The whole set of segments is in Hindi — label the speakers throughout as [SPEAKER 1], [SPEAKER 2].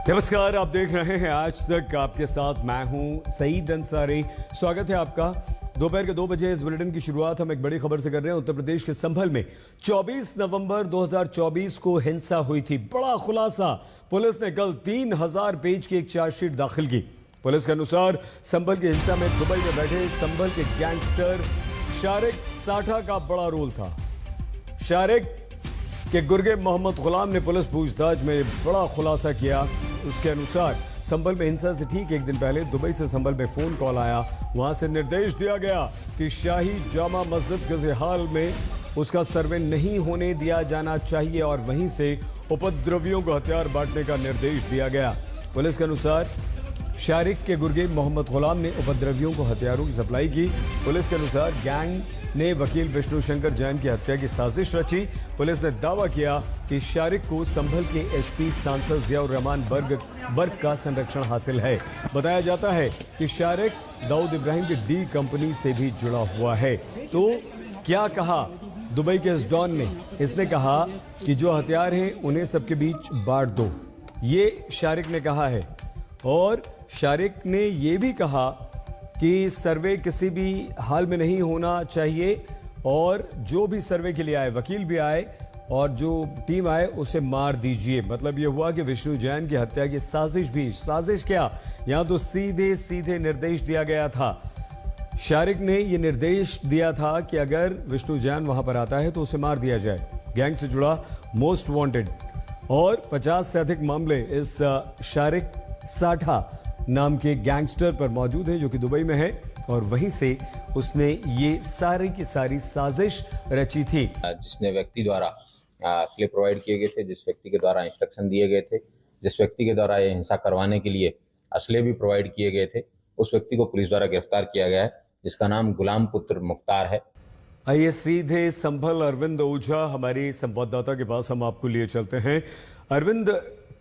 [SPEAKER 1] नमस्कार, आप देख रहे हैं आज तक। आपके साथ मैं हूं सईद अंसारी। स्वागत है आपका। दोपहर के 2 बजे इस बुलेटिन की शुरुआत हम एक बड़ी खबर से कर रहे हैं। उत्तर प्रदेश के संभल में 24 नवंबर 2024 को हिंसा हुई थी। बड़ा खुलासा। पुलिस ने कल 3000 पेज की एक चार्जशीट दाखिल की। पुलिस के अनुसार संभल की हिंसा में दुबई में बैठे संभल के गैंगस्टर शारिक साठा का बड़ा रोल था। शारिक के गुर्गे मोहम्मद गुलाम ने पुलिस पूछताछ में बड़ा खुलासा किया। उसके अनुसार संभल में हिंसा से ठीक एक दिन पहले दुबई से संभल में फोन कॉल आया। वहां से निर्देश दिया गया कि शाही जामा मस्जिद गज़ेहाल में उसका सर्वे नहीं होने दिया जाना चाहिए और वहीं से उपद्रवियों को हथियार बांटने का निर्देश दिया गया। पुलिस के अनुसार शारिक के गुर्गे मोहम्मद गुलाम ने उपद्रवियों को हथियारों की सप्लाई की। पुलिस के अनुसार गैंग ने वकील विष्णु शंकर जैन की हत्या की साजिश रची। पुलिस ने दावा किया कि शारिक को संभल के एसपी सांसद जियाउर रहमान बर्ग का संरक्षण हासिल है। बताया जाता है कि शारिक दाऊद इब्राहिम की डी कंपनी से भी जुड़ा हुआ है। तो क्या कहा दुबई के इस डॉन ने? इसने कहा कि जो हथियार हैं उन्हें सबके बीच बांट दो, ये शारिक ने कहा है। और शारिक ने यह भी कहा कि सर्वे किसी भी हाल में नहीं होना चाहिए और जो भी सर्वे के लिए आए, वकील भी आए और जो टीम आए, उसे मार दीजिए। मतलब यह हुआ कि विष्णु जैन की हत्या की साजिश क्या, यहां तो सीधे सीधे निर्देश दिया गया था। शारिक ने यह निर्देश दिया था कि अगर विष्णु जैन वहां पर आता है तो उसे मार दिया जाए। गैंग से जुड़ा मोस्ट वांटेड और 50 से अधिक मामले इस शारिक साठा नाम के गैंगस्टर पर मौजूद हैं, जो कि दुबई में है और वहीं से उसने ये सारी की सारी साजिश रची थी।
[SPEAKER 2] जिसने व्यक्ति द्वारा असले प्रोवाइड किए गए थे, जिस व्यक्ति के द्वारा इंस्ट्रक्शन दिए गए थे, जिस व्यक्ति के द्वारा ये हिंसा करवाने के लिए असले भी प्रोवाइड किए गए थे, उस व्यक्ति को पुलिस द्वारा गिरफ्तार किया गया है, जिसका नाम गुलाम पुत्र मुख्तार है।
[SPEAKER 1] आइए सीधे संभल अरविंद ओझा हमारी संवाददाता के पास हम आपको लिए चलते हैं। अरविंद,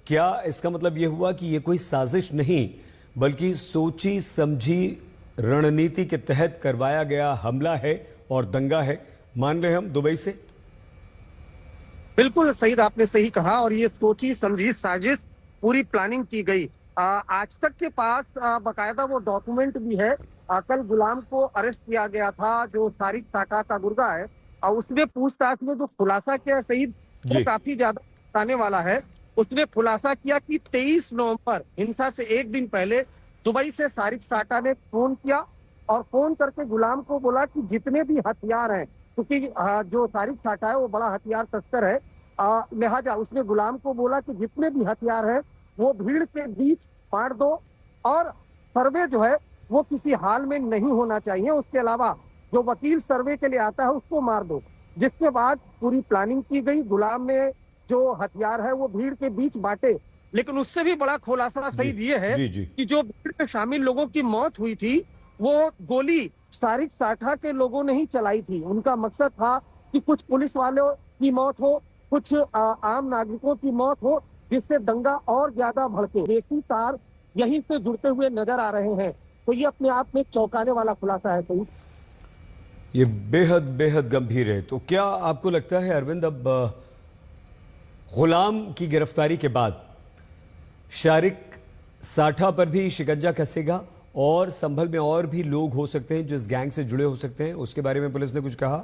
[SPEAKER 1] क्या इसका मतलब यह हुआ कि यह कोई साजिश नहीं बल्कि सोची समझी रणनीति के तहत करवाया गया हमला है और दंगा है, मान रहे हम दुबई से?
[SPEAKER 3] बिल्कुल सईद, आपने सही कहा और ये सोची समझी साजिश पूरी प्लानिंग की गई। आज तक के पास बकायदा वो डॉक्यूमेंट भी है। कल गुलाम को अरेस्ट किया गया था, जो शारिक साठा का गुर्गा है, और उसने पूछताछ में जो खुलासा किया सईद, वो काफी ज्यादा आने वाला है। उसने खुलासा किया कि 23 नवंबर हिंसा से एक दिन पहले दुबई से शारिक साठा ने फोन किया और फोन करके गुलाम को बोला कि जितने भी हथियार हैं, क्योंकि जो शारिक साठा है वो बड़ा हथियार तस्कर है, लिहाजा उसने गुलाम को बोला कि जितने भी हथियार हैं वो भीड़ के बीच बांट दो और सर्वे जो है वो किसी हाल में नहीं होना चाहिए। उसके अलावा जो वकील सर्वे के लिए आता है उसको मार दो। जिसके बाद पूरी प्लानिंग की गई। गुलाम ने जो हथियार है वो भीड़ के बीच बांटे, लेकिन उससे भी बड़ा खुलासा सही ये है कि जो भीड़ में शामिल लोगों की मौत हुई थी वो गोली शारिक साठा के लोगों ने ही चलाई थी। उनका मकसद था कि कुछ पुलिस वालों की मौत हो, कुछ आम नागरिकों की मौत हो, जिससे दंगा और ज्यादा भड़के। देसी तार यहीं से जुड़ते हुए नजर आ रहे हैं। तो ये अपने आप में चौंकाने वाला खुलासा है। सही,
[SPEAKER 1] ये बेहद बेहद गंभीर है। तो क्या आपको लगता है अरविंद, अब गुलाम की गिरफ्तारी के बाद शारिक साठा पर भी शिकंजा कसेगा और संभल में और भी लोग हो सकते हैं जिस गैंग से जुड़े हो सकते हैं? उसके बारे में पुलिस ने कुछ कहा?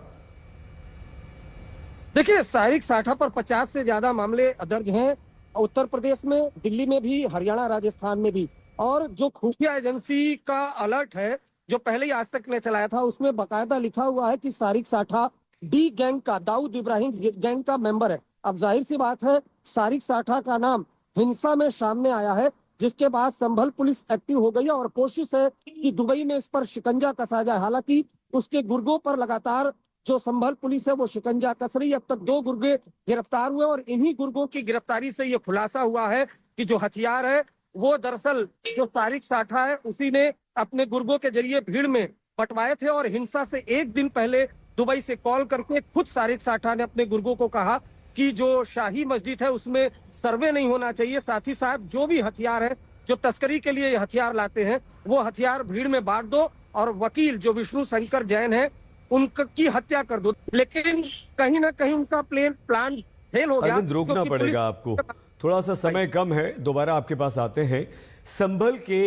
[SPEAKER 3] देखिए, शारिक साठा पर 50 से ज्यादा मामले दर्ज हैं, उत्तर प्रदेश में, दिल्ली में भी, हरियाणा, राजस्थान में भी। और जो खुफिया एजेंसी का अलर्ट है जो पहले ही आज तक ने चलाया था, उसमें बाकायदा लिखा हुआ है कि शारिक साठा डी गैंग का, दाऊद इब्राहिम गैंग का मेंबर है। अब जाहिर सी बात है, शारिक साठा का नाम हिंसा में सामने आया है, जिसके बाद संभल पुलिस एक्टिव हो गई है और कोशिश है कि दुबई में इस पर शिकंजा कसा जाए। हालांकि उसके गुर्गों पर लगातार जो संभल पुलिस है वो शिकंजा कस रही है। अब तक 2 गुर्गे गिरफ्तार हुए और इन्हीं गुर्गों की गिरफ्तारी से ये खुलासा हुआ है कि जो हथियार है वो दरअसल जो शारिक साठा है उसी ने अपने गुर्गों के जरिए भीड़ में बंटवाए थे। और हिंसा से एक दिन पहले दुबई से कॉल करके खुद शारिक साठा ने अपने गुर्गों को कहा कि जो शाही मस्जिद है उसमें सर्वे नहीं होना चाहिए, साथ ही साथ जो भी हथियार है, जो तस्करी के लिए हथियार लाते हैं, वो हथियार भीड़ में बांट दो और वकील जो विष्णु शंकर जैन है उनकी हत्या कर दो। लेकिन कहीं ना कहीं उनका प्लान फेल हो गया।
[SPEAKER 1] रोकना पड़ेगा आपको, थोड़ा सा समय कम है, दोबारा आपके पास आते हैं। संभल के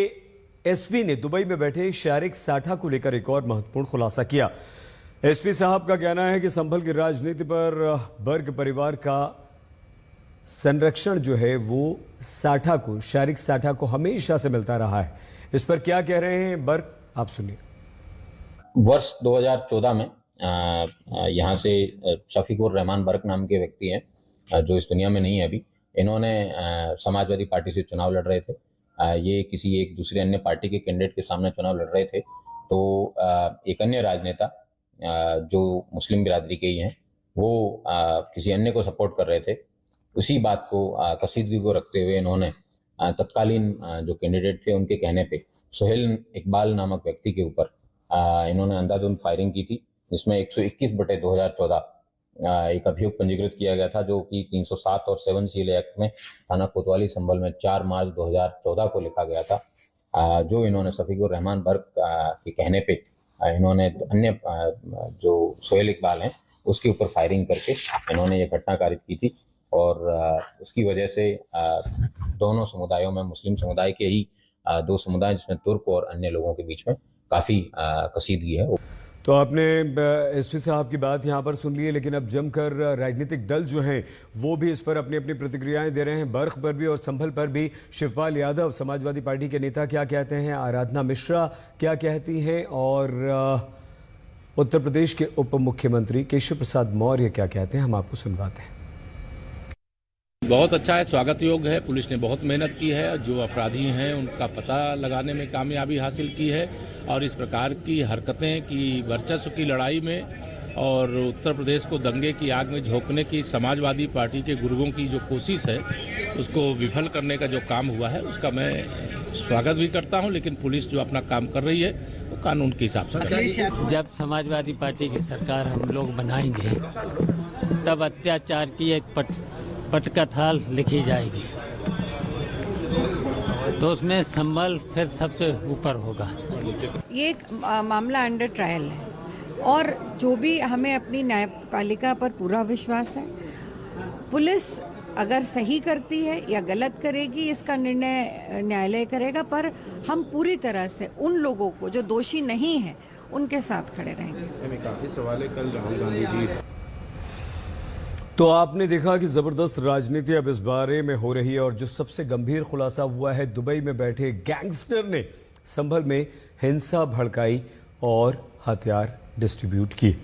[SPEAKER 1] एसपी ने दुबई में बैठे शारिक साठा को लेकर एक और महत्वपूर्ण खुलासा किया। एसपी साहब का कहना है कि संभल की राजनीति पर बर्ग परिवार का संरक्षण जो है वो साठा को, शारिक साठा को हमेशा से मिलता रहा है। इस पर क्या कह रहे हैं बर्ग, आप सुनिए।
[SPEAKER 2] वर्ष 2014 में यहाँ से शफीकुर रहमान बर्क नाम के व्यक्ति हैं जो इस दुनिया में नहीं है अभी। इन्होंने समाजवादी पार्टी से चुनाव लड़ रहे थे। ये किसी एक दूसरे अन्य पार्टी के कैंडिडेट के सामने चुनाव लड़ रहे थे, तो एक अन्य राजनेता जो मुस्लिम बिरादरी के ही हैं वो किसी अन्य को सपोर्ट कर रहे थे। उसी बात को कसीदगी को रखते हुए इन्होंने तत्कालीन जो कैंडिडेट थे उनके कहने पे सोहेल इकबाल नामक व्यक्ति के ऊपर इन्होंने अंधाधुंध फायरिंग की थी, जिसमें 121/2014 एक अभियोग पंजीकृत किया गया था, जो कि 307 और 7 CL एक्ट में थाना कोतवाली संभल में 4 मार्च 2014 को लिखा गया था। जो इन्होंने शफीकुर रहमान बर्क के कहने पे इन्होंने अन्य जो सोहेल इकबाल हैं उसके ऊपर फायरिंग करके इन्होंने ये घटना कारित की थी। और उसकी वजह से दोनों समुदायों में, मुस्लिम समुदाय के ही दो समुदाय जिसमें तुर्क और अन्य लोगों के बीच में काफ़ी कसीदगी है।
[SPEAKER 1] तो आपने एसपी साहब की बात यहाँ पर सुन ली है, लेकिन अब जमकर राजनीतिक दल जो हैं वो भी इस पर अपनी अपनी प्रतिक्रियाएं दे रहे हैं। बर्क पर भी और संभल पर भी। शिवपाल यादव समाजवादी पार्टी के नेता क्या कहते हैं, आराधना मिश्रा क्या कहती हैं, और उत्तर प्रदेश के उप मुख्यमंत्री केशव प्रसाद मौर्य क्या कहते हैं, हम आपको सुनवाते हैं।
[SPEAKER 4] बहुत अच्छा है, स्वागत योग्य है। पुलिस ने बहुत मेहनत की है, जो अपराधी हैं उनका पता लगाने में कामयाबी हासिल की है, और इस प्रकार की हरकतें की वर्चस्व की लड़ाई में और उत्तर प्रदेश को दंगे की आग में झोंकने की समाजवादी पार्टी के गुर्गों की जो कोशिश है उसको विफल करने का जो काम हुआ है उसका मैं स्वागत भी करता हूं। लेकिन पुलिस जो अपना काम कर रही है वो कानून के हिसाब से कर रही है।
[SPEAKER 5] जब समाजवादी पार्टी की सरकार हम लोग बनाएंगे तब अत्याचार की एक पटकथा लिखी जाएगी, तो उसमें संभल फिर सबसे ऊपर होगा।
[SPEAKER 6] ये एक मामला अंडर ट्रायल है और जो भी हमें अपनी न्यायपालिका पर पूरा विश्वास है। पुलिस अगर सही करती है या गलत करेगी इसका निर्णय न्यायालय करेगा, पर हम पूरी तरह से उन लोगों को जो दोषी नहीं है उनके साथ खड़े रहेंगे।
[SPEAKER 4] काफी सवाल है, कल राहुल गांधी जी।
[SPEAKER 1] तो आपने देखा कि जबरदस्त राजनीति अब इस बारे में हो रही है, और जो सबसे गंभीर खुलासा हुआ है, दुबई में बैठे गैंगस्टर ने संभल में हिंसा भड़काई और हथियार डिस्ट्रीब्यूट किए।